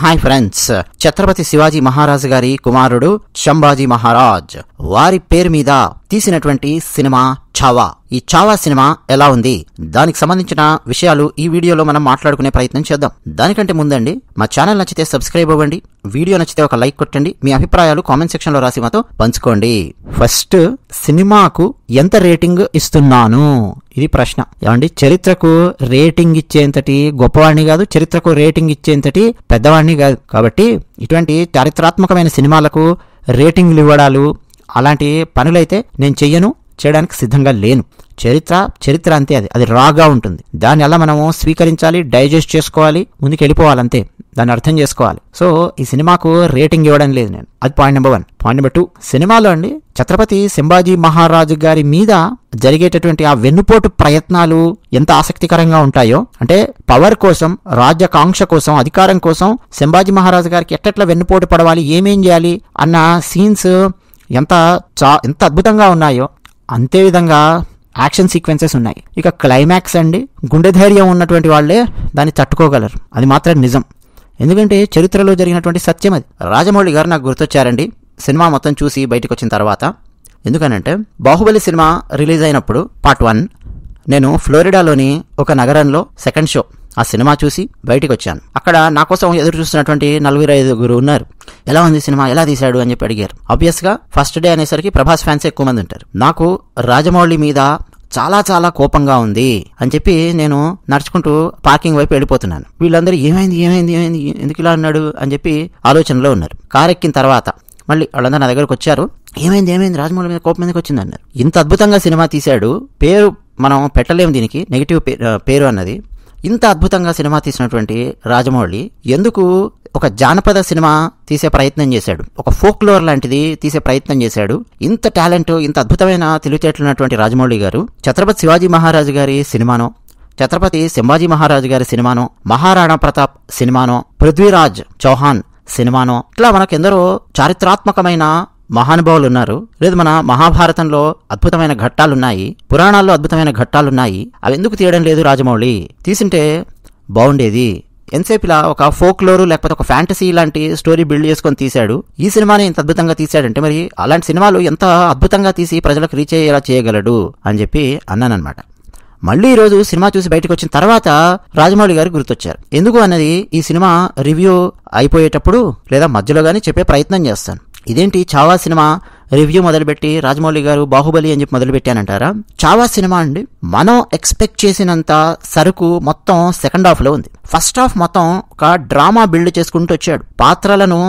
Hi friends, Chhatrapati Shivaji మహారాజు గారి కుమారుడు సంభాజీ మహారాజ్ వారి పేరు మీద తీసినటువంటి సినిమా ఛావా. ఈ ఛావా సినిమా ఎలా ఉంది, దానికి సంబంధించిన విషయాలు ఈ వీడియోలో మనం మాట్లాడుకునే ప్రయత్నం చేద్దాం. దానికంటే ముందండి, మా ఛానల్ నచ్చితే సబ్స్క్రైబ్ అవ్వండి, వీడియో నచ్చితే ఒక లైక్ కొట్టండి, మీ అభిప్రాయాలు కామెంట్ సెక్షన్ లో రాసి మాతో పంచుకోండి. ఫస్ట్, సినిమాకు ఎంత రేటింగ్ ఇస్తున్నాను, ఇది ప్రశ్న. ఏమండి, చరిత్రకు రేటింగ్ ఇచ్చేంతటి గొప్పవాడిని కాదు, చరిత్రకు రేటింగ్ ఇచ్చేంతటి పెద్దవాడిని కాదు. కాబట్టి ఇటువంటి చారిత్రాత్మకమైన సినిమాలకు రేటింగ్లు ఇవ్వడాలు అలాంటి పనులైతే నేను చెయ్యను, చేయడానికి సిద్ధంగా లేను. చరిత్ర అంతే, అది రాగా ఉంటుంది. దాన్ని అలా మనము స్వీకరించాలి, డైజెస్ట్ చేసుకోవాలి, ముందుకు వెళ్ళిపోవాలంతే, దాన్ని అర్థం చేసుకోవాలి. సో ఈ సినిమాకు రేటింగ్ ఇవ్వడం లేదు నేను. అది పాయింట్ నెంబర్ 1. పాయింట్ నెంబర్ 2, సినిమాలో అండి ఛత్రపతి సంభాజీ మహారాజు గారి మీద జరిగేటటువంటి ఆ వెన్నుపోటు ప్రయత్నాలు ఎంత ఆసక్తికరంగా ఉంటాయో, అంటే పవర్ కోసం, రాజ్యకాంక్ష కోసం, అధికారం కోసం సంభాజీ మహారాజు గారికి ఎట్టెట్లా వెన్నుపోటు పడవాలి, ఏమేం చేయాలి అన్న సీన్స్ ఎంత అద్భుతంగా ఉన్నాయో అంతే విధంగా యాక్షన్ సీక్వెన్సెస్ ఉన్నాయి. ఇక క్లైమాక్స్ అండి, గుండె ధైర్యం ఉన్నటువంటి వాళ్లే దాన్ని తట్టుకోగలరు, అది మాత్రం నిజం. ఎందుకంటే చరిత్రలో జరిగినటువంటి సత్యం అది. రాజమౌళి గారు నాకు గుర్తొచ్చారండి సినిమా మొత్తం చూసి బయటకు వచ్చిన తర్వాత. ఎందుకనంటే బాహుబలి సినిమా రిలీజ్ అయినప్పుడు పార్ట్ 1 నేను ఫ్లోరిడాలోని ఒక నగరంలో సెకండ్ షో ఆ సినిమా చూసి బయటికి వచ్చాను. అక్కడ నా కోసం ఎదురు చూస్తున్నటువంటి 45 ఉన్నారు. ఎలా ఉంది సినిమా, ఎలా తీశాడు అని చెప్పి అడిగారు. ఆబ్వియస్ గా ఫస్ట్ డే అనేసరికి ప్రభాస్ ఫ్యాన్స్ ఎక్కువ మంది ఉంటారు. నాకు రాజమౌళి మీద చాలా చాలా కోపంగా ఉంది అని చెప్పి నేను నడుచుకుంటూ పార్కింగ్ వైపు వెళ్ళిపోతున్నాను. వీళ్ళందరూ ఏమైంది ఎందుకు ఇలా అన్నాడు అని చెప్పి ఆలోచనలో ఉన్నారు. కార్ ఎక్కిన తర్వాత మళ్ళీ వాళ్ళందరూ నా దగ్గరకు వచ్చారు. ఏమైంది రాజమౌళి మీద కోపం ఎందుకు వచ్చింది అన్నారు. ఇంత అద్భుతంగా సినిమా తీశాడు, పేరు మనం పెట్టలేము దీనికి, నెగిటివ్ పేరు అన్నది. ఇంత అద్భుతంగా సినిమా తీసినటువంటి రాజమౌళి ఎందుకు ఒక జానపద సినిమా తీసే ప్రయత్నం చేశాడు, ఒక ఫోక్లోర్ లాంటిది తీసే ప్రయత్నం చేశాడు. ఇంత టాలెంట్, ఇంత అద్భుతమైన తెలివితేటలు ఉన్నటువంటి రాజమౌళి గారు ఛత్రపతి శివాజీ మహారాజు గారి సినిమానో, ఛత్రపతి సంభాజీ మహారాజు గారి సినిమానో, మహారాణా ప్రతాప్ సినిమానో, పృథ్వీరాజ్ చౌహాన్ సినిమానో, ఇట్లా మనకెందరో చారిత్రాత్మకమైన మహానుభావులు ఉన్నారు. లేదు, మన మహాభారతంలో అద్భుతమైన ఘట్టాలున్నాయి, పురాణాల్లో అద్భుతమైన ఘట్టాలున్నాయి. అవి ఎందుకు తీయడం లేదు రాజమౌళి? తీసుంటే బాగుండేది. ఎంతసేపు ఇలా ఒక ఫోక్లోరు లేకపోతే ఒక ఫ్యాంటసీ లాంటి స్టోరీ బిల్డ్ చేసుకొని తీశాడు. ఈ సినిమాని ఇంత అద్భుతంగా తీశాడంటే మరి అలాంటి సినిమాలు ఎంత అద్భుతంగా తీసి ప్రజలకు రీచ్ అయ్యేలా చేయగలడు అని చెప్పి అన్నానమాట. మళ్ళీ ఈరోజు సినిమా చూసి బయటకు వచ్చిన తర్వాత రాజమౌళి గారు గుర్తొచ్చారు. ఎందుకు అన్నది ఈ సినిమా రివ్యూ అయిపోయేటప్పుడు లేదా మధ్యలో గానీ చెప్పే ప్రయత్నం చేస్తాను. ఇదేంటి ఛావా సినిమా రివ్యూ మొదలుపెట్టి రాజమౌళి గారు బాహుబలి అని చెప్పి మొదలుపెట్టానంటారా? ఛావా సినిమా అండి మనం ఎక్స్పెక్ట్ చేసినంత సరుకు మొత్తం సెకండ్ హాఫ్ లో ఉంది. ఫస్ట్ హాఫ్ మొత్తం ఒక డ్రామా బిల్డ్ చేసుకుంటూ వచ్చాడు. పాత్రలను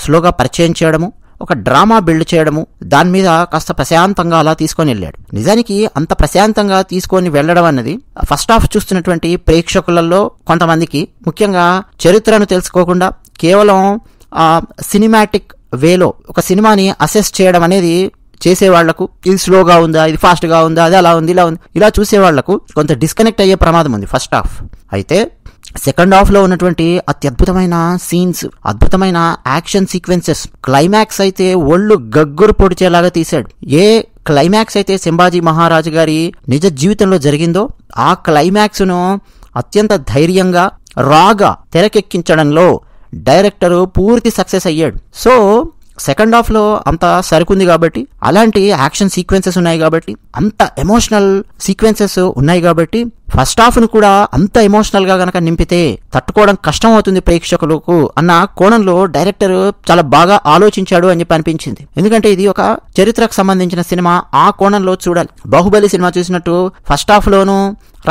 స్లోగా పరిచయం చేయడము, ఒక డ్రామా బిల్డ్ చేయడము, దాని మీద కాస్త ప్రశాంతంగా అలా తీసుకొని వెళ్ళాడు. నిజానికి అంత ప్రశాంతంగా తీసుకొని వెళ్ళడం అన్నది ఫస్ట్ హాఫ్ చూస్తున్నటువంటి ప్రేక్షకులలో కొంతమందికి, ముఖ్యంగా చరిత్రను తెలుసుకోకుండా కేవలం సినిమాటిక్ వేలో ఒక సినిమాని అసెస్ చేయడం అనేది చేసేవాళ్లకు, ఇది స్లోగా ఉందా, ఇది ఫాస్ట్ గా ఉందా, అది అలా ఉంది ఇలా ఉంది, ఇలా చూసేవాళ్లకు కొంత డిస్కనెక్ట్ అయ్యే ప్రమాదం ఉంది ఫస్ట్ హాఫ్. అయితే సెకండ్ హాఫ్ లో ఉన్నటువంటి అత్యద్భుతమైన సీన్స్, అద్భుతమైన యాక్షన్ సీక్వెన్సెస్, క్లైమాక్స్ అయితే ఒళ్ళు గగ్గురు పొడిచేలాగా తీశాడు. ఏ క్లైమాక్స్ అయితే సంభాజీ మహారాజు గారి నిజ జీవితంలో జరిగిందో ఆ క్లైమాక్స్ ను అత్యంత ధైర్యంగా రాగా తెరకెక్కించడంలో డైరెక్టర్ పూర్తి సక్సెస్ అయ్యాడు. సో సెకండ్ హాఫ్ లో అంత సరుకుంది కాబట్టి, అలాంటి యాక్షన్ సీక్వెన్సెస్ ఉన్నాయి కాబట్టి, అంత ఎమోషనల్ సీక్వెన్సెస్ ఉన్నాయి కాబట్టి, ఫస్ట్ హాఫ్ ను కూడా అంత ఎమోషనల్ గా గనక నింపితే తట్టుకోవడం కష్టం అవుతుంది ప్రేక్షకులకు అన్న కోణంలో డైరెక్టర్ చాలా బాగా ఆలోచించాడు అని చెప్పి అనిపించింది. ఎందుకంటే ఇది ఒక చరిత్రకు సంబంధించిన సినిమా, ఆ కోణంలో చూడాలి. బాహుబలి సినిమా చూసినట్టు ఫస్ట్ హాఫ్ లోను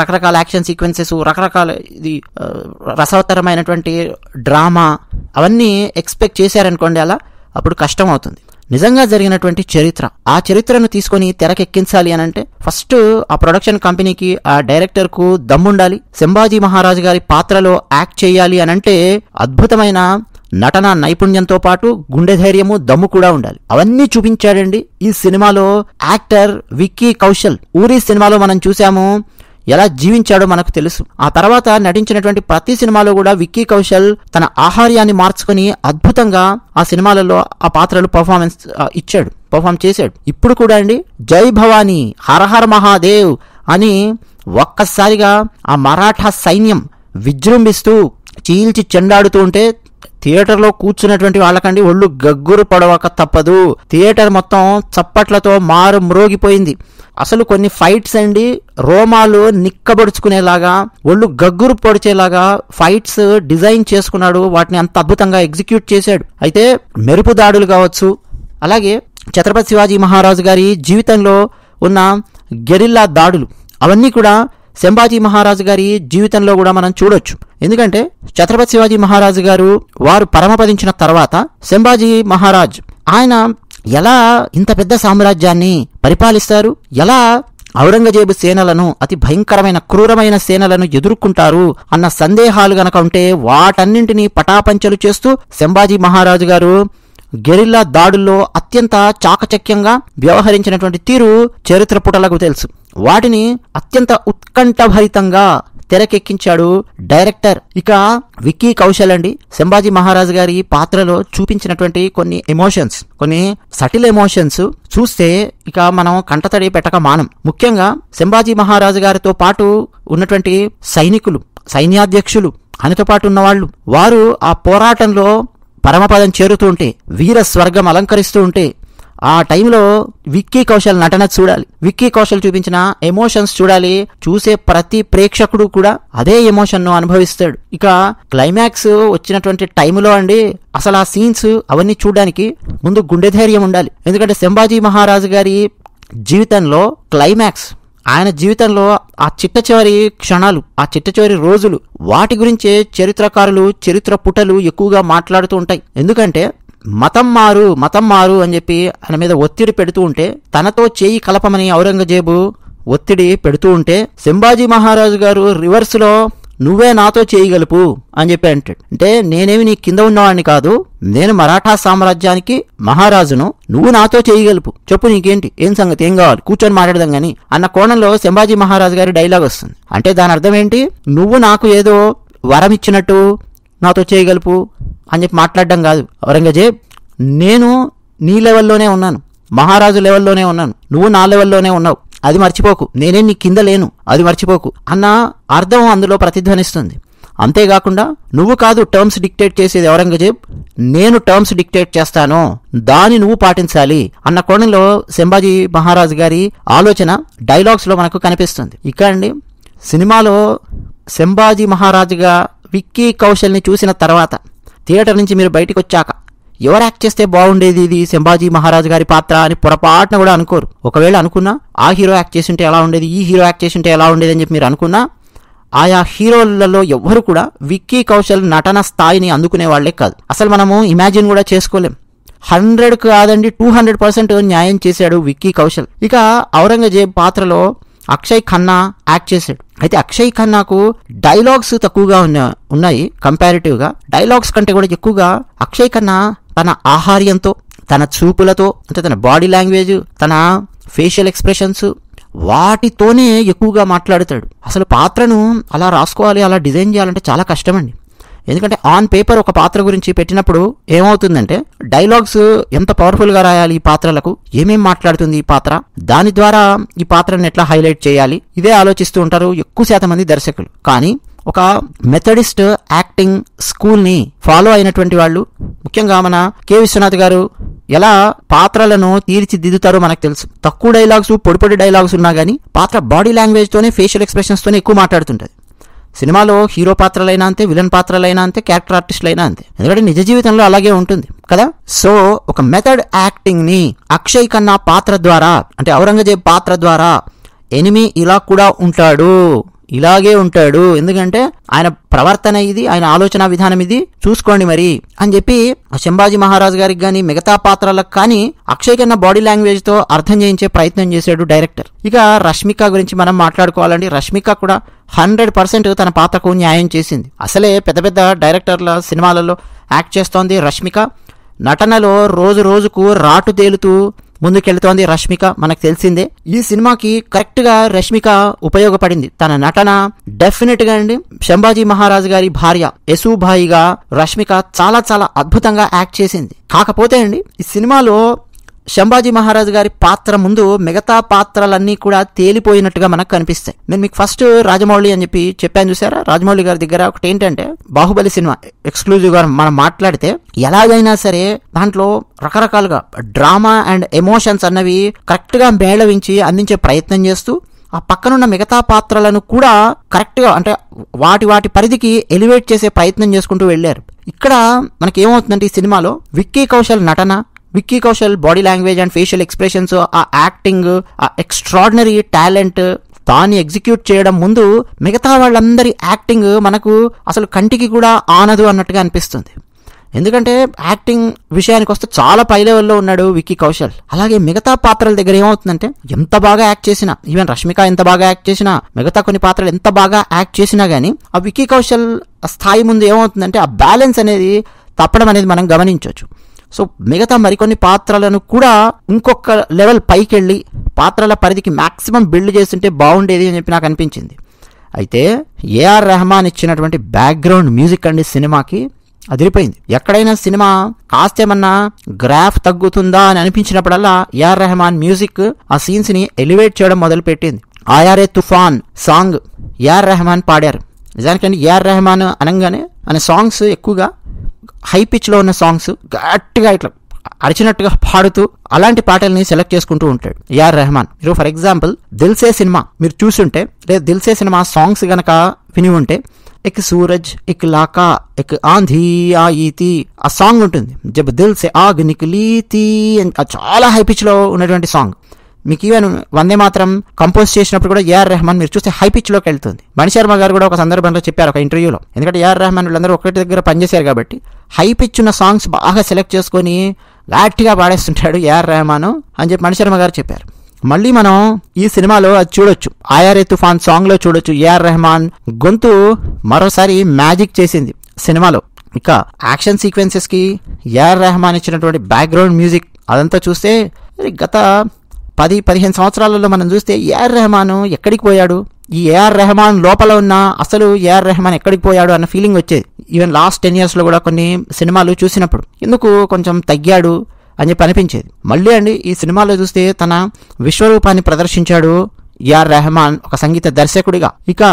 రకరకాల యాక్షన్ సీక్వెన్సెస్, రకరకాల ఇది రసవత్తరమైనటువంటి డ్రామా అవన్నీ ఎక్స్పెక్ట్ చేశారనుకోండి, అప్పుడు కష్టం అవుతుంది. నిజంగా జరిగినటువంటి చరిత్ర, ఆ చరిత్రను తీసుకొని తెరకెక్కించాలి అని అంటే ఫస్ట్ ఆ ప్రొడక్షన్ కంపెనీకి, ఆ డైరెక్టర్ కు దమ్ముండాలి. సంభాజీ మహారాజు గారి పాత్రలో యాక్ట్ చేయాలి అని అంటే అద్భుతమైన నటన నైపుణ్యంతో పాటు గుండె ధైర్యము, దమ్ము కూడా ఉండాలి. అవన్నీ చూపించాడండి ఈ సినిమాలో యాక్టర్ విక్కీ కౌశల్. ఊరి సినిమాలో మనం చూసాము, ఎలా జీవించాడో మనకు తెలుసు. ఆ తర్వాత నటించినటువంటి ప్రతి సినిమాలో కూడా విక్కీ కౌశల్ తన ఆహార్యాన్ని మార్చుకుని అద్భుతంగా ఆ సినిమాలలో ఆ పాత్రలు పర్ఫామ్ చేశాడు. ఇప్పుడు కూడా అండి జై భవానీ, హరహర మహాదేవ్ అని ఒక్కసారిగా ఆ మరాఠా సైన్యం విజృంభిస్తూ చీల్చి చెండాడుతూ ఉంటే థియేటర్లో కూర్చున్నటువంటి వాళ్ళకండి ఒళ్ళు గగ్గురు పడవక తప్పదు. థియేటర్ మొత్తం చప్పట్లతో మారు మ్రోగిపోయింది. అసలు కొన్ని ఫైట్స్ అండి రోమాలు నిక్కబడుచుకునేలాగా, ఒళ్ళు గగ్గురు పొడిచేలాగా ఫైట్స్ డిజైన్ చేసుకున్నాడు. వాటిని అంత అద్భుతంగా ఎగ్జిక్యూట్ చేశాడు. అయితే మెరుపు దాడులు కావచ్చు, అలాగే ఛత్రపతి శివాజీ మహారాజు గారి జీవితంలో ఉన్న గెరిల్లా దాడులు, అవన్నీ కూడా సంభాజీ మహారాజు గారి జీవితంలో కూడా మనం చూడొచ్చు. ఎందుకంటే ఛత్రపతి శివాజీ మహారాజు గారు వారు పరమపదించిన తర్వాత సంభాజీ మహారాజ్ ఆయన ఎలా ఇంత పెద్ద సామ్రాజ్యాన్ని పరిపాలిస్తారు, ఎలా ఔరంగజేబు సేనలను, అతి భయంకరమైన క్రూరమైన సేనలను ఎదుర్కొంటారు అన్న సందేహాలు గనక ఉంటే వాటన్నింటినీ పటాపంచలు చేస్తూ సంభాజీ మహారాజు గారు గెరిల్లా దాడుల్లో అత్యంత చాకచక్యంగా వ్యవహరించినటువంటి తీరు చరిత్ర పుటలకు తెలుసు. వాటిని అత్యంత ఉత్కంఠభరితంగా తెరకెక్కించాడు డైరెక్టర్. ఇక విక్కీ కౌశల్ అండి సంభాజీ మహారాజు గారి పాత్రలో చూపించినటువంటి కొన్ని ఎమోషన్స్, కొన్ని సటిల్ ఎమోషన్స్ చూస్తే ఇక మనం కంటతడి పెట్టక మానం. ముఖ్యంగా సంభాజీ మహారాజు గారితో పాటు ఉన్నటువంటి సైనికులు, సైన్యాధ్యక్షులు, ఆయనతో పాటు ఉన్నవాళ్ళు, వారు ఆ పోరాటంలో పరమపదం చేరుతూ ఉంటే, వీర స్వర్గం అలంకరిస్తూ ఉంటే, ఆ టైంలో విక్కీ కౌశల్ నటన చూడాలి, విక్కీ కౌశల్ చూపించిన ఎమోషన్స్ చూడాలి. చూసే ప్రతి ప్రేక్షకుడు కూడా అదే ఎమోషన్ ను అనుభవిస్తాడు. ఇక క్లైమాక్స్ వచ్చినటువంటి టైంలో అండి అసలు ఆ సీన్స్ అవన్నీ చూడడానికి ముందు గుండె ధైర్యం ఉండాలి. ఎందుకంటే సంభాజీ మహారాజు గారి జీవితంలో క్లైమాక్స్, ఆయన జీవితంలో ఆ చిట్ట చివరి క్షణాలు, ఆ చిట్ట చివరి రోజులు, వాటి గురించే చరిత్రకారులు, చరిత్ర పుటలు ఎక్కువగా మాట్లాడుతూ ఉంటాయి. ఎందుకంటే మతం మారు అని చెప్పి ఆయన మీద ఒత్తిడి పెడుతూ ఉంటే, తనతో చేయి కలపమని ఔరంగజేబు ఒత్తిడి పెడుతూ ఉంటే, సంభాజీ మహారాజు గారు రివర్స్ లో నువ్వే నాతో చేయగలుపు అని చెప్పి అంటాడు. అంటే నేనేమి నీ కింద ఉన్నవాడిని కాదు, నేను మరాఠా సామ్రాజ్యానికి మహారాజును, నువ్వు నాతో చేయగలుపు, చెప్పు నీకేంటి, ఏం సంగతి, ఏం కావాలి, కూర్చొని మాట్లాడదాం గాని అన్న కోణంలో సంభాజీ మహారాజు గారి డైలాగ్ వస్తుంది. అంటే దాని అర్థం ఏంటి, నువ్వు నాకు ఏదో వరం ఇచ్చినట్టు నాతో చేయగలుపు అని చెప్పి మాట్లాడడం కాదు. ఔరంగజేబ్, నేను నీ లెవెల్లోనే ఉన్నాను, మహారాజు లెవెల్లోనే ఉన్నాను, నువ్వు నా లెవెల్లోనే ఉన్నావు, అది మర్చిపోకు, నేనే నీ కింద లేను, అది మర్చిపోకు అన్న అర్థం అందులో ప్రతిధ్వనిస్తుంది. అంతేకాకుండా నువ్వు కాదు టర్మ్స్ డిక్టేట్ చేసేది ఔరంగజేబ్, నేను టర్మ్స్ డిక్టేట్ చేస్తాను, దాన్ని నువ్వు పాటించాలి అన్న కోణంలో సంభాజీ మహారాజు గారి ఆలోచన డైలాగ్స్ లో మనకు కనిపిస్తుంది. ఇక అండి సినిమాలో సంభాజీ మహారాజుగా విక్కీ కౌశల్ని చూసిన తర్వాత థియేటర్ నుంచి మీరు బయటకు వచ్చాక ఎవరు యాక్ట్ చేస్తే బాగుండేది ఇది సంభాజీ మహారాజు గారి పాత్ర అని పొరపాటున కూడా అనుకోరు. ఒకవేళ అనుకున్నా ఆ హీరో యాక్ట్ చేసింటే ఎలా ఉండేది, ఈ హీరో యాక్ట్ చేసింటే ఎలా ఉండేది అని చెప్పి మీరు అనుకున్నా, ఆయా హీరోలలో ఎవ్వరు కూడా విక్కీ కౌశల్ నటన స్థాయిని అందుకునే వాళ్లే కాదు. అసలు మనము ఇమాజిన్ కూడా చేసుకోలేం. 100 కాదండి 200% న్యాయం చేశాడు విక్కీ కౌశల్. ఇక ఔరంగజేబ్ పాత్రలో అక్షయ్ ఖన్నా యాక్ట్ చేశాడు. అయితే అక్షయ్ ఖన్నాకు డైలాగ్స్ తక్కువగా ఉన్నాయి కంపారిటివ్ గా. డైలాగ్స్ కంటే కూడా ఎక్కువగా అక్షయ్ ఖన్నా తన ఆహార్యంతో, తన చూపులతో, అంటే తన బాడీ లాంగ్వేజ్, తన ఫేషియల్ ఎక్స్ప్రెషన్స్, వాటితోనే ఎక్కువగా మాట్లాడుతాడు. అసలు పాత్రను అలా రాసుకోవాలి, అలా డిజైన్ చేయాలంటే చాలా కష్టమండి. ఎందుకంటే ఆన్ పేపర్ ఒక పాత్ర గురించి పెట్టినప్పుడు ఏమవుతుందంటే, డైలాగ్స్ ఎంత పవర్ఫుల్ గా రాయాలి, ఈ పాత్రలకు ఏమేం మాట్లాడుతుంది ఈ పాత్ర, దాని ద్వారా ఈ పాత్రను ఎట్లా హైలైట్ చేయాలి, ఇదే ఆలోచిస్తూ ఉంటారు ఎక్కువ శాతం మంది దర్శకులు. కానీ ఒక మెథడిస్ట్ యాక్టింగ్ స్కూల్ ని ఫాలో అయినటువంటి వాళ్ళు, ముఖ్యంగా మన కె విశ్వనాథ్ గారు ఎలా పాత్రలను తీర్చిదిద్దుతారో మనకు తెలుసు. తక్కువ డైలాగ్స్, పొడి డైలాగ్స్ ఉన్నా గానీ పాత్ర బాడీ లాంగ్వేజ్ తోనే, ఫేషియల్ ఎక్స్ప్రెషన్స్ తోనే ఎక్కువ మాట్లాడుతుంటది. సినిమాలో హీరో పాత్రలైనా అంతే, విలన్ పాత్రలైనా అంతే, క్యారెక్టర్ ఆర్టిస్టులైనా అంతే. ఎందుకంటే నిజ జీవితంలో అలాగే ఉంటుంది కదా. సో ఒక మెథడ్ యాక్టింగ్ ని అక్షయ్ ఖన్నా పాత్ర ద్వారా, అంటే ఔరంగజేబ్ పాత్ర ద్వారా, ఎనిమి ఇలా కూడా ఉంటాడు, ఇలాగే ఉంటాడు, ఎందుకంటే ఆయన ప్రవర్తన ఇది, ఆయన ఆలోచన విధానం ఇది, చూసుకోండి మరి అని చెప్పి సంభాజీ మహారాజు గారికి కానీ మిగతా పాత్రలకు కానీ అక్షయ్ ఖన్నా బాడీ లాంగ్వేజ్ తో అర్థం చేయించే ప్రయత్నం చేశాడు డైరెక్టర్. ఇక రష్మిక గురించి మనం మాట్లాడుకోవాలండి. రష్మిక కూడా 100% తన పాత్రకు న్యాయం చేసింది. అసలే పెద్ద పెద్ద డైరెక్టర్ల సినిమాలలో యాక్ట్ చేస్తోంది రష్మిక. నటనలో రోజు రోజుకు రాటు తేలుతూ ముందుకెళ్తోంది రష్మిక, మనకు తెలిసిందే. ఈ సినిమాకి కరెక్ట్ గా రష్మిక ఉపయోగపడింది. తన నటన డెఫినెట్ గా అండి సంభాజీ మహారాజు గారి భార్య యశూభాయిగా రష్మిక చాలా చాలా అద్భుతంగా యాక్ట్ చేసింది. కాకపోతే అండి ఈ సినిమాలో శంభాజీ మహారాజు గారి పాత్ర ముందు మిగతా పాత్రలన్నీ కూడా తేలిపోయినట్టుగా మనకు కనిపిస్తాయి. నేను మీకు ఫస్ట్ రాజమౌళి అని చెప్పి చెప్పాను చూసారా, రాజమౌళి గారి దగ్గర ఒకటి ఏంటంటే బాహుబలి సినిమా ఎక్స్క్లూజివ్ గా మనం మాట్లాడితే ఎలాగైనా సరే దాంట్లో రకరకాలుగా డ్రామా అండ్ ఎమోషన్స్ అన్నవి కరెక్ట్ గా మేళవించి అందించే ప్రయత్నం చేస్తూ ఆ పక్కనున్న మిగతా పాత్రలను కూడా కరెక్ట్ గా అంటే వాటి పరిధికి ఎలివేట్ చేసే ప్రయత్నం చేసుకుంటూ వెళ్ళారు. ఇక్కడ మనకి ఏమవుతుందంటే ఈ సినిమాలో విక్కీ కౌశల్ నటన, Vicky Kaushal body language and facial expressions, ఆ యాక్టింగ్, ఆ ఎక్స్ట్రాడినరీ టాలెంట్ తాను ఎగ్జిక్యూట్ చేయడం ముందు మిగతా వాళ్ళందరి యాక్టింగ్ మనకు అసలు కంటికి కూడా ఆనదు అన్నట్టుగా అనిపిస్తుంది. ఎందుకంటే యాక్టింగ్ విషయానికి వస్తే చాలా పై లెవెల్లో ఉన్నాడు విక్కీ కౌశల్. అలాగే మిగతా పాత్రల దగ్గర ఏమవుతుందంటే ఎంత బాగా యాక్ట్ చేసినా, ఈవెన్ రష్మిక ఎంత బాగా యాక్ట్ చేసినా, మిగతా కొన్ని పాత్రలు ఎంత బాగా యాక్ట్ చేసినా గానీ ఆ విక్కీ కౌశల్ స్థాయి ముందు ఏమవుతుందంటే ఆ బ్యాలెన్స్ అనేది తప్పడం అనేది మనం గమనించవచ్చు. సో మిగతా మరికొన్ని పాత్రలను కూడా ఇంకొక లెవెల్ పైకి వెళ్ళి పాత్రల పరిధికి మాక్సిమం బిల్డ్ చేస్తుంటే బాగుండేది అని చెప్పి నాకు అనిపించింది. అయితే ఏఆర్ రెహమాన్ ఇచ్చినటువంటి బ్యాక్గ్రౌండ్ మ్యూజిక్ అండి సినిమాకి అదిరిపోయింది. ఎక్కడైనా సినిమా కాస్తేమన్నా గ్రాఫ్ తగ్గుతుందా అని అనిపించినప్పుడల్లా ఏఆర్ రెహమాన్ మ్యూజిక్ ఆ సీన్స్ ని ఎలివేట్ చేయడం మొదలుపెట్టింది. ఆయారే తుఫాన్ సాంగ్ ఏఆర్ రెహమాన్ పాడారు. నిజానికండి ఏఆర్ రెహమాన్ అనగానే అనే సాంగ్స్ ఎక్కువగా హై పిచ్ లో ఉన్న సాంగ్స్ గట్టిగా ఇట్లా అరిచినట్టుగా పాడుతూ అలాంటి పాటల్ని సెలెక్ట్ చేసుకుంటూ ఉంటాడు ఏఆర్ రెహమాన్. మీరు ఫర్ ఎగ్జాంపుల్ దిల్సే సినిమా మీరు చూసుంటే, లేదా దిల్సే సినిమా సాంగ్స్ గనక విని ఉంటే, ఎక్ సూరజ్ ఎక్ లాకా ఎక్ ఆంధీ ఆయి థీ ఆ సాంగ్ ఉంటుంది. జబ్ దిల్ సే ఆగ్ నిక్లీ థీ చాలా హై పిచ్ లో ఉన్నటువంటి సాంగ్. మీకు ఈవెన్ వందే మాత్రం కంపోజ్ చేసినప్పుడు కూడా ఏఆర్ రెహమాన్ మీరు చూస్తే హై పిచ్ లోకి వెళ్తుంది. మణిశర్మ గారు కూడా ఒక సందర్భంలో చెప్పారు ఒక ఇంటర్వ్యూలో, ఎందుకంటే ఏఆర్ రెహమాన్ వీళ్ళందరూ ఒకటి దగ్గర పనిచేశారు కాబట్టి హై పిచ్ ఉన్న సాంగ్స్ బాగా సెలెక్ట్ చేసుకొని గట్టిగా పాడేస్తుంటాడు ఏఆర్ రెహమాన్ అని చెప్పి మణిశర్మ గారు చెప్పారు. మళ్ళీ మనం ఈ సినిమాలో అది చూడొచ్చు, ఆయారే తుఫాన్ సాంగ్ లో చూడొచ్చు ఏఆర్ రెహమాన్ గొంతు మరోసారి మ్యాజిక్ చేసింది సినిమాలో. ఇక యాక్షన్ సీక్వెన్సెస్ కి ఏఆర్ రెహమాన్ ఇచ్చినటువంటి బ్యాక్గ్రౌండ్ మ్యూజిక్ అదంతా చూస్తే గత 10-15 సంవత్సరాలలో మనం చూస్తే ఏఆర్ రెహమాన్ ఎక్కడికి పోయాడు, ఈ ఏఆర్ రెహమాన్ లోపల ఉన్న అసలు ఏఆర్ రెహమాన్ ఎక్కడికి పోయాడు అన్న ఫీలింగ్ వచ్చేది. ఈవెన్ లాస్ట్ 10 years లో కూడా కొన్ని సినిమాలు చూసినప్పుడు ఎందుకు కొంచెం తగ్గాడు అని చెప్పి అనిపించేది. మళ్ళీ అండి ఈ సినిమాలో చూస్తే తన విశ్వరూపాన్ని ప్రదర్శించాడు ఏఆర్ రెహమాన్ ఒక సంగీత దర్శకుడిగా. ఇక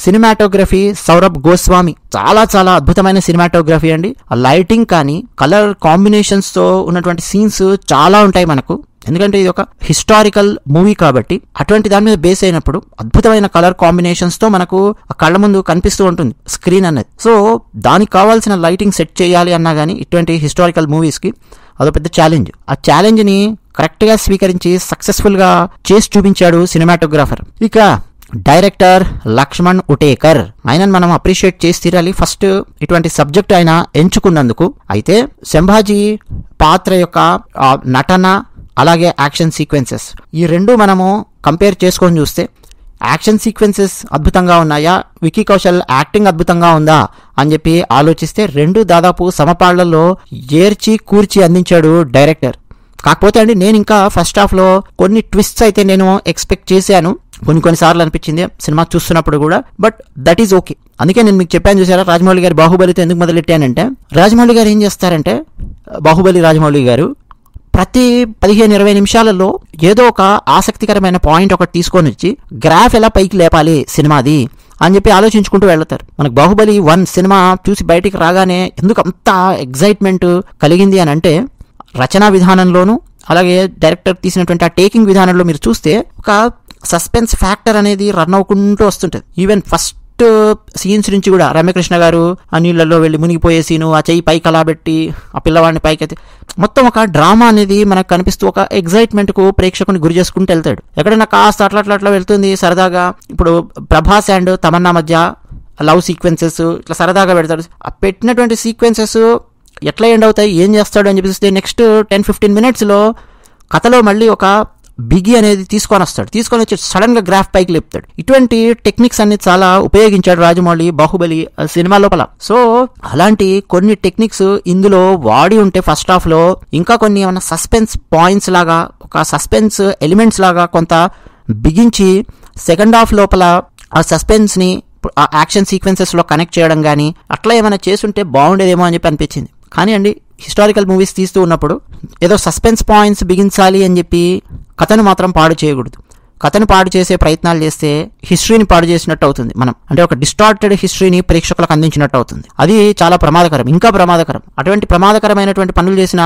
సినిమాటోగ్రఫీ సౌరభ్ గోస్వామి చాలా చాలా అద్భుతమైన సినిమాటోగ్రఫీ అండి. ఆ లైటింగ్ కానీ కలర్ కాంబినేషన్స్ తో ఉన్నటువంటి సీన్స్ చాలా ఉంటాయి మనకు. ఎందుకంటే ఇది ఒక హిస్టారికల్ మూవీ కాబట్టి అటువంటి దాని మీద బేస్ అయినప్పుడు అద్భుతమైన కలర్ కాంబినేషన్స్ తో మనకు ఆ కళ్ళ ముందు కనిపిస్తూ ఉంటుంది స్క్రీన్ అనేది. సో దానికి కావాల్సిన లైటింగ్ సెట్ చేయాలి అన్నా కానీ ఇటువంటి హిస్టారికల్ మూవీస్ కి అదో పెద్ద ఛాలెంజ్. ఆ ఛాలెంజ్ ని కరెక్ట్ గా స్వీకరించి సక్సెస్ఫుల్ గా చేసి చూపించాడు సినిమాటోగ్రాఫర్. ఇక డైరెక్టర్ లక్ష్మణ్ ఉటేకర్, ఆయనను మనం అప్రిషియేట్ చేసి తీరాలి ఫస్ట్ ఇటువంటి సబ్జెక్ట్ ఆయన ఎంచుకున్నందుకు. అయితే శంభాజీ పాత్ర యొక్క నటన అలాగే యాక్షన్ సీక్వెన్సెస్ ఈ రెండు మనము కంపేర్ చేసుకొని చూస్తే యాక్షన్ సీక్వెన్సెస్ అద్భుతంగా ఉన్నాయా, విక్కీ కౌశల్ యాక్టింగ్ అద్భుతంగా ఉందా అని చెప్పి ఆలోచిస్తే రెండు దాదాపు సమపాళ్లలో ఏర్చి కూర్చి అందించాడు డైరెక్టర్. కాకపోతే అండి నేను ఇంకా ఫస్ట్ హాఫ్ లో కొన్ని ట్విస్ట్స్ అయితే నేను ఎక్స్పెక్ట్ చేశాను, కొన్నిసార్లు అనిపించింది సినిమా చూస్తున్నప్పుడు కూడా, బట్ దట్ ఈజ్ ఓకే. అందుకే నేను మీకు చెప్పాను చూసారా రాజమౌళి గారు బాహుబలితో ఎందుకు మొదలెట్టానంటే, రాజమౌళి గారు ఏం చేస్తారంటే బాహుబలి రాజమౌళి గారు ప్రతి 15-20 నిమిషాలలో ఏదో ఒక ఆసక్తికరమైన పాయింట్ ఒకటి తీసుకొని వచ్చి గ్రాఫ్ ఎలా పైకి లేపాలి సినిమాది అని చెప్పి ఆలోచించుకుంటూ వెళ్తారు. మనకు బాహుబలి 1 సినిమా చూసి బయటికి రాగానే ఎందుకు అంత ఎగ్జైట్మెంట్ కలిగింది అని అంటే రచనా విధానంలోనూ అలాగే డైరెక్టర్ తీసినటువంటి ఆ టేకింగ్ విధానంలో మీరు చూస్తే ఒక సస్పెన్స్ ఫ్యాక్టర్ అనేది రన్ అవ్వకుంటూ వస్తుంటది. ఈవెన్ ఫస్ట్ సీన్స్ నుంచి కూడా రమ్యకృష్ణ గారు ఆ నీళ్లలో వెళ్ళి మునిగిపోయే సీను, ఆ చెయ్యి పైకి అలా పెట్టి ఆ పిల్లవాడిని పైకి అయితే మొత్తం ఒక డ్రామా అనేది మనకు కనిపిస్తూ ఒక ఎగ్జైట్మెంట్ కు ప్రేక్షకుని గురి చేసుకుంటూ వెళ్తాడు. ఎక్కడైనా కాస్త అట్లా వెళ్తుంది సరదాగా, ఇప్పుడు ప్రభాస్ అండ్ తమన్నా మధ్య లవ్ సీక్వెన్సెస్ ఇట్లా సరదాగా పెడతాడు. ఆ పెట్టినటువంటి సీక్వెన్సెస్ ఎట్లా ఎండ్ అవుతాయి, ఏం చేస్తాడు అని చెప్పేసి నెక్స్ట్ 10-15 minutes లో కథలో మళ్ళీ ఒక బిగి అనేది తీసుకొని వచ్చి సడన్ గా గ్రాఫ్ పైకి లేపుతాడు. ఇటువంటి టెక్నిక్స్ అన్ని చాలా ఉపయోగించాడు రాజమౌళి బాహుబలి సినిమా లోపల. సో అలాంటి కొన్ని టెక్నిక్స్ ఇందులో వాడి ఉంటే ఫస్ట్ హాఫ్ లో ఇంకా కొన్ని ఏమైనా సస్పెన్స్ పాయింట్స్ లాగా ఒక సస్పెన్స్ ఎలిమెంట్స్ లాగా కొంత బిగించి సెకండ్ హాఫ్ లోపల ఆ సస్పెన్స్ ని ఆ యాక్షన్ సీక్వెన్సెస్ లో కనెక్ట్ చేయడం కానీ అట్లా ఏమైనా చేసుంటే బాగుండేదేమో అని చెప్పి అనిపించింది. కానీ అండి హిస్టారికల్ మూవీస్ తీస్తూ ఉన్నప్పుడు ఏదో సస్పెన్స్ పాయింట్స్ బిగించాలి అని చెప్పి కథను మాత్రం పాడు చేయకూడదు. కథను పాడు చేసే ప్రయత్నాలు చేస్తే హిస్టరీని పాడు చేసినట్టు అవుతుంది. మనం అంటే ఒక డిస్టార్టెడ్ హిస్టరీని ప్రేక్షకులకు అందించినట్టు అవుతుంది. అది చాలా ప్రమాదకరం, ఇంకా ప్రమాదకరం. అటువంటి ప్రమాదకరమైనటువంటి పనులు చేసిన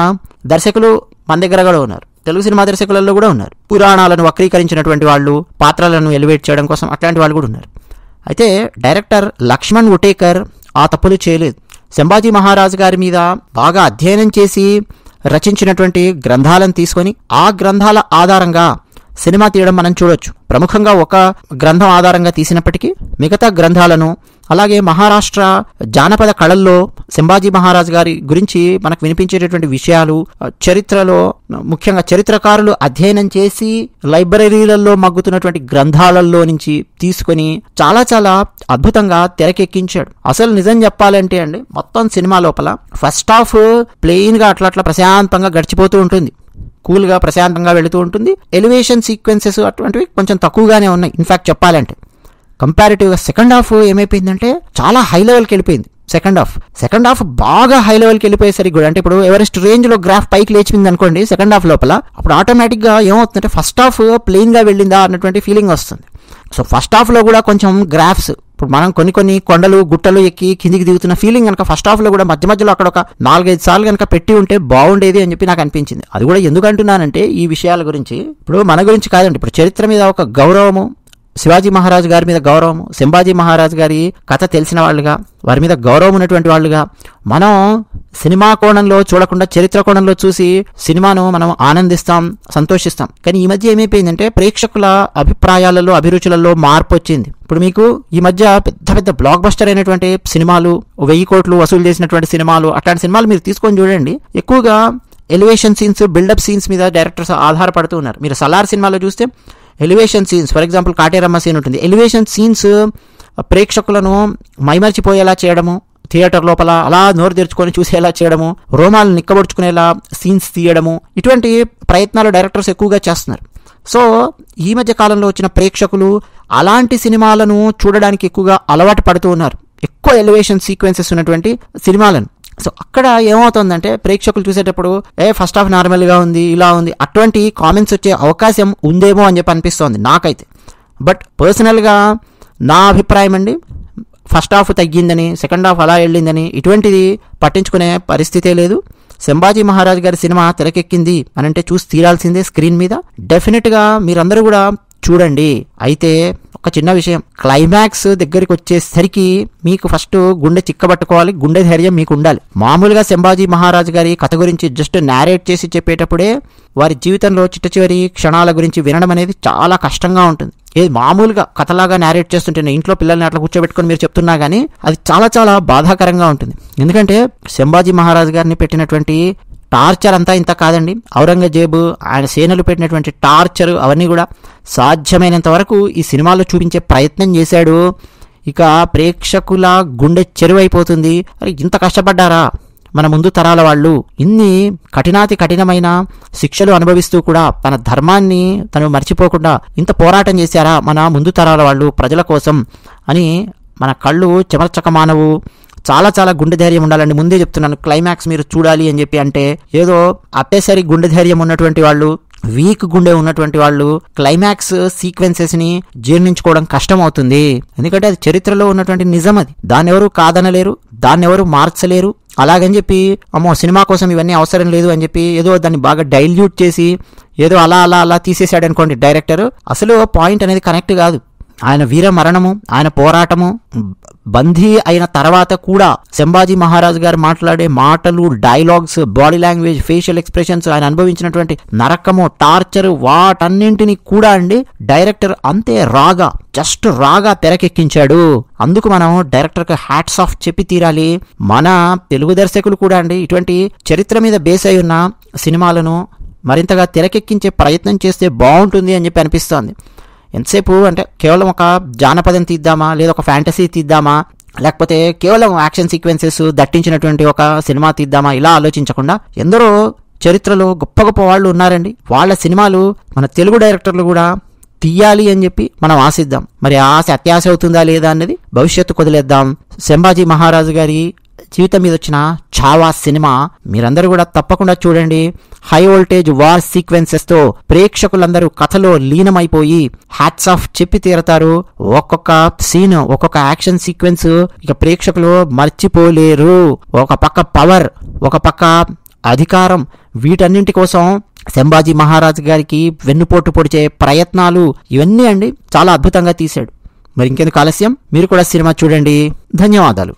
దర్శకులు మన దగ్గర కూడా ఉన్నారు, తెలుగు సినిమా దర్శకులలో కూడా ఉన్నారు. పురాణాలను వక్రీకరించినటువంటి వాళ్ళు, పాత్రలను ఎలివేట్ చేయడం కోసం అట్లాంటి వాళ్ళు కూడా ఉన్నారు. అయితే డైరెక్టర్ లక్ష్మణ్ ఉటేకర్ ఆ తప్పులు చేయలేదు. సంభాజీ మహారాజు గారి మీద బాగా అధ్యయనం చేసి రచించినటువంటి గ్రంథాలను తీసుకొని ఆ గ్రంథాల ఆధారంగా సినిమా తీయడం మనం చూడొచ్చు. ప్రముఖంగా ఒక గ్రంథం ఆధారంగా తీసినప్పటికీ మిగతా గ్రంథాలను, అలాగే మహారాష్ట్ర జానపద కళల్లో సంభాజీ మహారాజు గారి గురించి మనకు వినిపించేటటువంటి విషయాలు, చరిత్రలో ముఖ్యంగా చరిత్రకారులు అధ్యయనం చేసి లైబ్రరీలలో మగ్గుతున్నటువంటి గ్రంథాలలో నుంచి తీసుకొని చాలా చాలా అద్భుతంగా తెరకెక్కించాడు. అసలు నిజం చెప్పాలంటే అండి, మొత్తం సినిమా లోపల ఫస్ట్ హాఫ్ ప్లెయిన్ గా అట్లా ప్రశాంతంగా గడిచిపోతూ ఉంటుంది, కూల్గా ప్రశాంతంగా వెళుతూ ఉంటుంది. ఎలివేషన్ సీక్వెన్సెస్ అటువంటివి కొంచెం తక్కువగానే ఉన్నాయి. ఇన్ఫాక్ట్ చెప్పాలంటే కంపారిటివ్గా సెకండ్ హాఫ్ ఏమైపోయిందంటే చాలా హై లెవెల్కి వెళ్ళిపోయింది. సెకండ్ హాఫ్ బాగా హై లెవెల్కి వెళ్ళిపోయేసరికి కూడా, అంటే ఇప్పుడు ఎవరెస్ట్ రేంజ్ లో గ్రాఫ్ పైకి లేచిపోయింది అనుకోండి సెకండ్ హాఫ్ లోపల, అప్పుడు ఆటోమేటిక్గా ఏమవుతుందంటే ఫస్ట్ హాఫ్ ప్లెయిన్గా వెళ్ళిందా అన్నటువంటి ఫీలింగ్ వస్తుంది. సో ఫస్ట్ హాఫ్లో కూడా కొంచెం గ్రాఫ్స్, ఇప్పుడు మనం కొన్ని కొండలు గుట్టలు ఎక్కి కిందికి దిగుతున్న ఫీలింగ్ కనుక ఫస్ట్ హాఫ్లో కూడా మధ్య మధ్యలో అక్కడ ఒక 4-5 సార్లు కనుక పెట్టి ఉంటే బాగుండేది అని చెప్పి నాకు అనిపించింది. అది కూడా ఎందుకు అంటున్నానంటే ఈ విషయాల గురించి, ఇప్పుడు మన గురించి కాదండి, ఇప్పుడు చరిత్ర మీద ఒక గౌరవము, శివాజీ మహారాజు గారి మీద గౌరవము, సంభాజీ మహారాజు గారి కథ తెలిసిన వాళ్ళుగా, వారి మీద గౌరవం ఉన్నటువంటి వాళ్ళుగా మనం సినిమా కోణంలో చూడకుండా చరిత్ర కోణంలో చూసి సినిమాను మనం ఆనందిస్తాం, సంతోషిస్తాం. కానీ ఈ మధ్య ఏమైపోయిందంటే ప్రేక్షకుల అభిప్రాయాలలో, అభిరుచులలో మార్పు వచ్చింది. ఇప్పుడు మీకు ఈ మధ్య పెద్ద పెద్ద బ్లాక్ బస్టర్ అయినటువంటి సినిమాలు, 1000 కోట్లు వసూలు చేసినటువంటి సినిమాలు, అట్లాంటి సినిమాలు మీరు తీసుకొని చూడండి, ఎక్కువగా ఎలివేషన్ సీన్స్, బిల్డప్ సీన్స్ మీద డైరెక్టర్స్ ఆధారపడుతూ ఉన్నారు. మీరు సలార్ సినిమాలో చూస్తే elevation scenes, for example Kateramma scene ఉంటుంది, ఎలివేషన్ సీన్స్ ప్రేక్షకులను మైమర్చిపోయేలా చేయడము, థియేటర్ లోపల అలా నోరు తెరుచుకొని చూసేలా చేయడము, రోమాలు నిక్కబొడుచుకునేలా సీన్స్ తీయడము, ఇటువంటి ప్రయత్నాలు డైరెక్టర్స్ ఎక్కువగా చేస్తున్నారు. సో ఈ మధ్య కాలంలో వచ్చిన ప్రేక్షకులు అలాంటి సినిమాలను చూడడానికి ఎక్కువగా అలవాటు పడుతూ ఉన్నారు, ఎక్కువ ఎలివేషన్ సీక్వెన్సెస్ ఉన్నటువంటి సినిమాలను. సో అక్కడ ఏమవుతుందంటే ప్రేక్షకులు చూసేటప్పుడు ఫస్ట్ హాఫ్ నార్మల్గా ఉంది, ఇలా ఉంది, అటువంటి కామెంట్స్ వచ్చే అవకాశం ఉందేమో అని చెప్పి అనిపిస్తోంది నాకైతే. బట్ పర్సనల్గా నా అభిప్రాయం అండి, ఫస్ట్ హాఫ్ తగ్గిందని, సెకండ్ హాఫ్ అలా వెళ్ళిందని ఇటువంటిది పట్టించుకునే పరిస్థితే లేదు. సంభాజీ మహారాజ్ గారి సినిమా తెరకెక్కింది అని అంటే చూసి తీరాల్సిందే స్క్రీన్ మీద. డెఫినెట్గా మీరందరూ కూడా చూడండి. అయితే ఒక చిన్న విషయం, క్లైమాక్స్ దగ్గరికి వచ్చేసరికి మీకు ఫస్ట్ గుండె చిక్కబట్టుకోవాలి, గుండె ధైర్యం మీకు ఉండాలి. మామూలుగా సంభాజీ మహారాజు గారి కథ గురించి జస్ట్ నేరేట్ చేసి చెప్పేటప్పుడే వారి జీవితంలో చిట్ట చివరి క్షణాల గురించి వినడం అనేది చాలా కష్టంగా ఉంటుంది. ఏది మామూలుగా కథలాగా నేరేట్ చేస్తుంటే ఇంట్లో పిల్లల్ని అట్లా కూర్చోబెట్టుకొని మీరు చెప్తున్నా కానీ అది చాలా చాలా బాధాకరంగా ఉంటుంది. ఎందుకంటే సంభాజీ మహారాజు గారిని పెట్టినటువంటి టార్చర్ అంతా ఇంత కాదండి. ఔరంగజేబు ఆయన సేనలు పెట్టినటువంటి టార్చర్ అవన్నీ కూడా సాధ్యమైనంత వరకు ఈ సినిమాలో చూపించే ప్రయత్నం చేశాడు. ఇక ప్రేక్షకుల గుండె చెరువైపోతుంది. అరే ఇంత కష్టపడ్డారా మన ముందు తరాల వాళ్ళు, ఇన్ని కఠినాతి కఠినమైన శిక్షలు అనుభవిస్తూ కూడా తన ధర్మాన్ని తను మర్చిపోకుండా ఇంత పోరాటం చేశారా మన ముందు తరాల వాళ్ళు ప్రజల కోసం అని మన కళ్ళు చెమర్చక మానవు. చాలా చాలా గుండె ధైర్యం ఉండాలండి. ముందే చెప్తున్నాను, క్లైమాక్స్ మీరు చూడాలి అని చెప్పి అంటే ఏదో అప్పేసరి గుండె ధైర్యం ఉన్నటువంటి వాళ్ళు, వీక్ గుండె ఉన్నటువంటి వాళ్ళు క్లైమాక్స్ సీక్వెన్సెస్ ని జీర్ణించుకోవడం కష్టం అవుతుంది. ఎందుకంటే అది చరిత్రలో ఉన్నటువంటి నిజం, అది దాన్ని ఎవరు కాదనలేరు, దాన్ని ఎవరు మార్చలేరు. అలాగని చెప్పి అమ్మో సినిమా కోసం ఇవన్నీ అవసరం లేదు అని చెప్పి ఏదో దాన్ని బాగా డైల్యూట్ చేసి ఏదో అలా అలా అలా తీసేసాడు అనుకోండి డైరెక్టర్, అసలు పాయింట్ అనేది కనెక్ట్ కాదు. ఆయన వీర మరణము, ఆయన పోరాటము, బందీ అయిన తర్వాత కూడా సంభాజీ మహారాజు గారు మాట్లాడే మాటలు, dialogues, body language, facial expressions, ఆయన అనుభవించినటువంటి నరకము, టార్చర్, వాటన్నింటినీ కూడా అండి డైరెక్టర్ అంతే రాగా, జస్ట్ రాగా తెరకెక్కించాడు. అందుకు మనం డైరెక్టర్కి హ్యాట్స్ ఆఫ్ చెప్పి తీరాలి. మన తెలుగు దర్శకులు కూడా అండి ఇటువంటి చరిత్ర మీద బేస్ అయి ఉన్న సినిమాలను మరింతగా తెరకెక్కించే ప్రయత్నం చేస్తే బాగుంటుంది అని చెప్పి అనిపిస్తోంది. ఎంతసేపు అంటే కేవలం ఒక జానపదం తీద్దామా, లేదా ఒక ఫ్యాంటసీ తీద్దామా, లేకపోతే కేవలం యాక్షన్ సీక్వెన్సెస్ దట్టించినటువంటి ఒక సినిమా తీద్దామా, ఇలా ఆలోచించకుండా ఎందరో చరిత్రలో గొప్ప గొప్ప వాళ్ళు ఉన్నారండి. వాళ్ళ సినిమాలు మన తెలుగు డైరెక్టర్లు కూడా తీయాలి అని చెప్పి మనం ఆశిద్దాం. మరి ఆశ అత్యాశ అవుతుందా లేదా అన్నది భవిష్యత్తు కొదిలేద్దాం. సంభాజీ మహారాజు గారి జీవితం మీద వచ్చిన ఛావా సినిమా మీరందరూ కూడా తప్పకుండా చూడండి. హై వోల్టేజ్ వార్ సీక్వెన్సెస్ తో ప్రేక్షకులందరూ కథలో లీనమైపోయి హ్యాట్స్ ఆఫ్ చెప్పి తీరతారు. ఒక్కొక్క సీన్, ఒక్కొక్క యాక్షన్ సీక్వెన్స్ ఇక ప్రేక్షకులు మర్చిపోలేరు. ఒక పక్క పవర్, ఒక పక్క అధికారం, వీటన్నింటి కోసం సంభాజీ మహారాజ్ గారికి వెన్నుపోటు పొడిచే ప్రయత్నాలు, ఇవన్నీ అండి చాలా అద్భుతంగా తీశాడు. మరి ఇంకెందుకు ఆలస్యం, మీరు కూడా సినిమా చూడండి. ధన్యవాదాలు.